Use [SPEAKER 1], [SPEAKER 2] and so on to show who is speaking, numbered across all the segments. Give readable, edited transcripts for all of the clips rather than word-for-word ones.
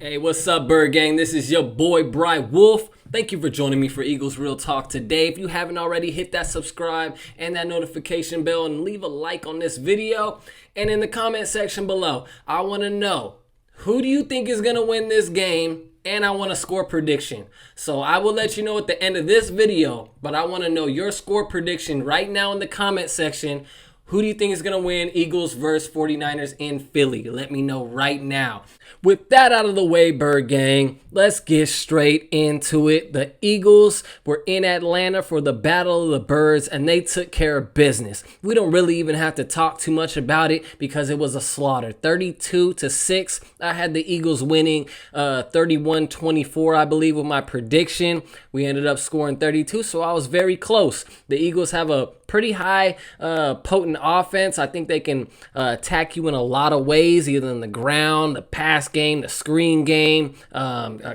[SPEAKER 1] Hey, what's up, Bird Gang? This is your boy, Bry Wolf. Thank you for joining me for Eagles Real Talk today. If you haven't already, hit that subscribe and that notification bell and leave a like on this video. And in the comment section below, I want to know, who do you think is going to win this game? And I want a score prediction. So I will let you know at the end of this video, but I want to know your score prediction right now in the comment section. Who do you think is going to win Eagles versus 49ers in Philly? Let me know right now. With that out of the way, Bird Gang, let's get straight into it. The Eagles were in Atlanta for the Battle of the Birds, and they took care of business. We don't really even have to talk too much about it because it was a slaughter. 32-6. I had the Eagles winning 31-24, I believe, with my prediction. We ended up scoring 32, so I was very close. The Eagles have a pretty high potent offense. I think they can attack you in a lot of ways, either in the ground, the pass game, the screen game,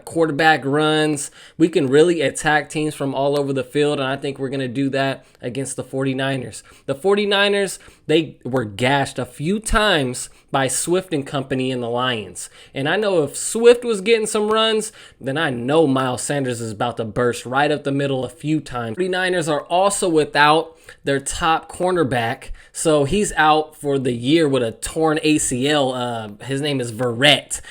[SPEAKER 1] quarterback runs. We can really attack teams from all over the field, and I think we're going to do that against the 49ers. The 49ers, they were gashed a few times by Swift and company in the Lions. And I know if Swift was getting some runs, then I know Miles Sanders is about to burst right up the middle a few times. 49ers are also without their top cornerback, so he's out for the year with a torn ACL. His name is Verrett.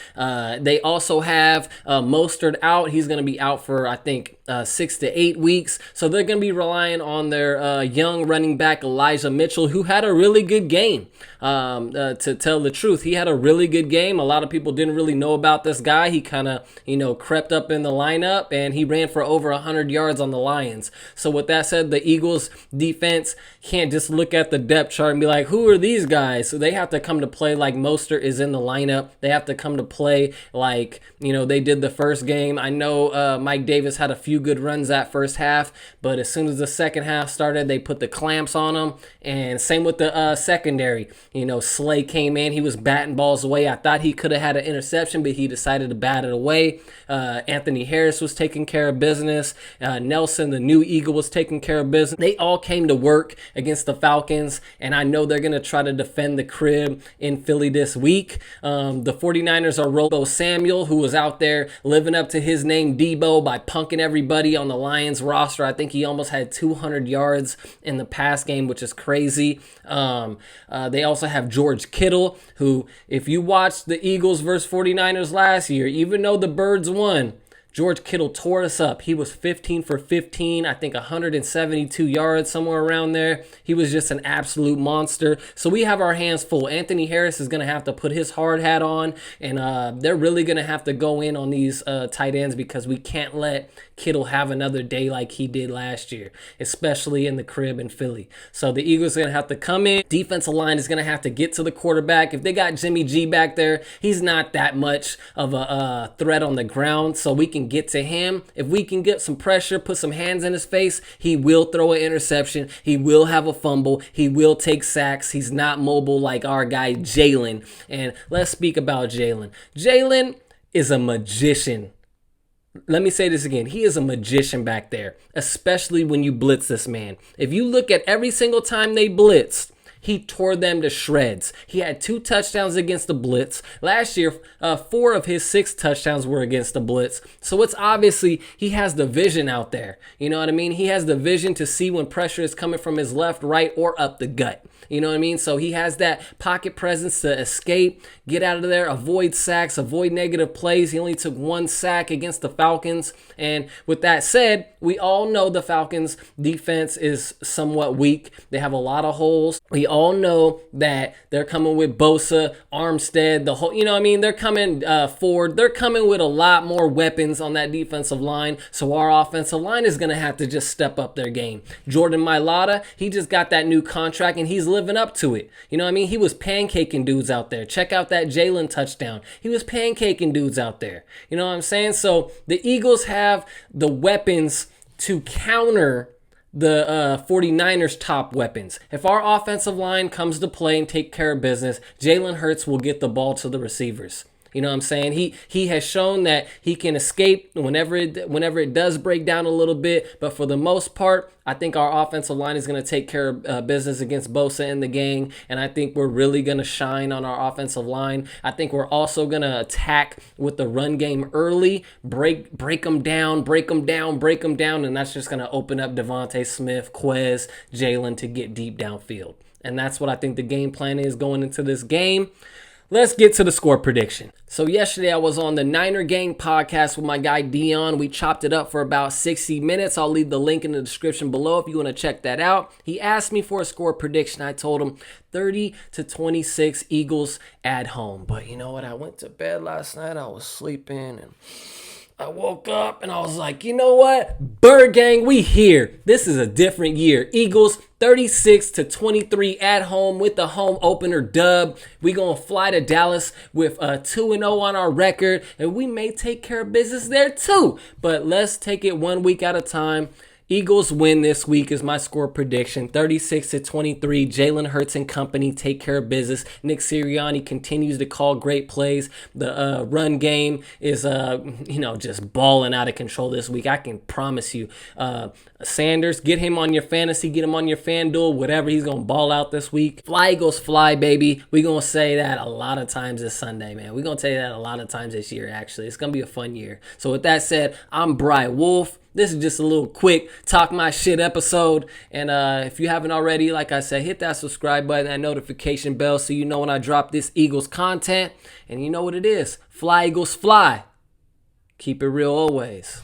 [SPEAKER 1] They also have Mostert out. He's going to be out for, I think, 6 to 8 weeks. So they're going to be relying on their young running back, Elijah Mitchell, who had a really good game. To tell the truth, he had a really good game. A lot of people didn't really know about this guy. He kind of, crept up in the lineup, and he ran for over 100 yards on the Lions. So with that said, the Eagles defense can't just look at the depth chart and be like, who are these guys? So they have to come to play like Mostert is in the lineup. They have to come to play like, they did the first game. I know Mike Davis had a few good runs that first half, but as soon as the second half started, they put the clamps on him. And same with the secondary. Slay came in. He was batting balls away. I thought he could have had an interception, but he decided to bat it away. Anthony Harris was taking care of business. Nelson, the new Eagle, was taking care of business. They all came to work against the Falcons, and I know they're going to try to defend the crib in Philly this week. The 49ers are Robo Samuel, who was out there living up to his name, Debo, by punking everybody on the Lions roster. I think he almost had 200 yards in the pass game, which is crazy. They also have George Kittle, who, if you watched the Eagles versus 49ers last year, even though the Birds won, George Kittle tore us up. He was 15 for 15, I think 172 yards, somewhere around there. He was just an absolute monster. So we have our hands full. Anthony Harris is going to have to put his hard hat on, and they're really going to have to go in on these tight ends because we can't let Kittle have another day like he did last year, especially in the crib in Philly. So the Eagles are going to have to come in. Defensive line is going to have to get to the quarterback. If they got Jimmy G back there, he's not that much of a threat on the ground, so we can get to him. If we can get some pressure, put some hands in his face, he will throw an interception. He will have a fumble. He will take sacks. He's not mobile like our guy Jalen. And let's speak about Jalen. Jalen is a magician. Let me say this again. He is a magician back there, especially when you blitz this man. If you look at every single time they blitzed, he tore them to shreds. He had 2 touchdowns against the blitz. Last year, 4 of his 6 touchdowns were against the blitz. So it's obviously he has the vision out there. You know what I mean? He has the vision to see when pressure is coming from his left, right, or up the gut. You know what I mean? So he has that pocket presence to escape, get out of there, avoid sacks, avoid negative plays. He only took 1 sack against the Falcons. And with that said, we all know the Falcons' defense is somewhat weak. They have a lot of holes. We all know that they're coming with Bosa, Armstead, the whole, they're coming forward. They're coming with a lot more weapons on that defensive line. So our offensive line is going to have to just step up their game. Jordan Mailata, he just got that new contract and he's living up to it. He was pancaking dudes out there. Check out that Jalen touchdown. He was pancaking dudes out there. You know what I'm saying? So the Eagles have the weapons to counter the 49ers' top weapons. If our offensive line comes to play and take care of business, Jalen Hurts will get the ball to the receivers. You know what I'm saying? He has shown that he can escape whenever it does break down a little bit. But for the most part, I think our offensive line is going to take care of business against Bosa and the gang. And I think we're really going to shine on our offensive line. I think we're also going to attack with the run game early, break them down. And that's just going to open up Devonta Smith, Quez, Jalen to get deep downfield. And that's what I think the game plan is going into this game. Let's get to the score prediction. So yesterday I was on the Niner Gang podcast with my guy Dion. We chopped it up for about 60 minutes. I'll leave the link in the description below if you want to check that out. He asked me for a score prediction. I told him 30-26 Eagles at home. But you know what? I went to bed last night. I was sleeping and I woke up and I was like, you know what? Bird Gang, we here. This is a different year. Eagles 36-23 at home with the home opener dub. We gonna fly to Dallas with 2-0 on our record, and we may take care of business there too. But let's take it 1 week at a time. Eagles win this week is my score prediction. 36-23. Jalen Hurts and company take care of business. Nick Sirianni continues to call great plays. The run game is just balling out of control this week. I can promise you. Sanders, get him on your fantasy, get him on your FanDuel, whatever. He's gonna ball out this week. Fly Eagles fly, baby. We're gonna say that a lot of times this Sunday, man. We're gonna say that a lot of times this year, actually. It's gonna be a fun year. So with that said, I'm Bry Wolf. This is just a little quick talk my shit episode. And if you haven't already, like I said, hit that subscribe button, that notification bell so you know when I drop this Eagles content. And you know what it is. Fly Eagles fly. Keep it real always.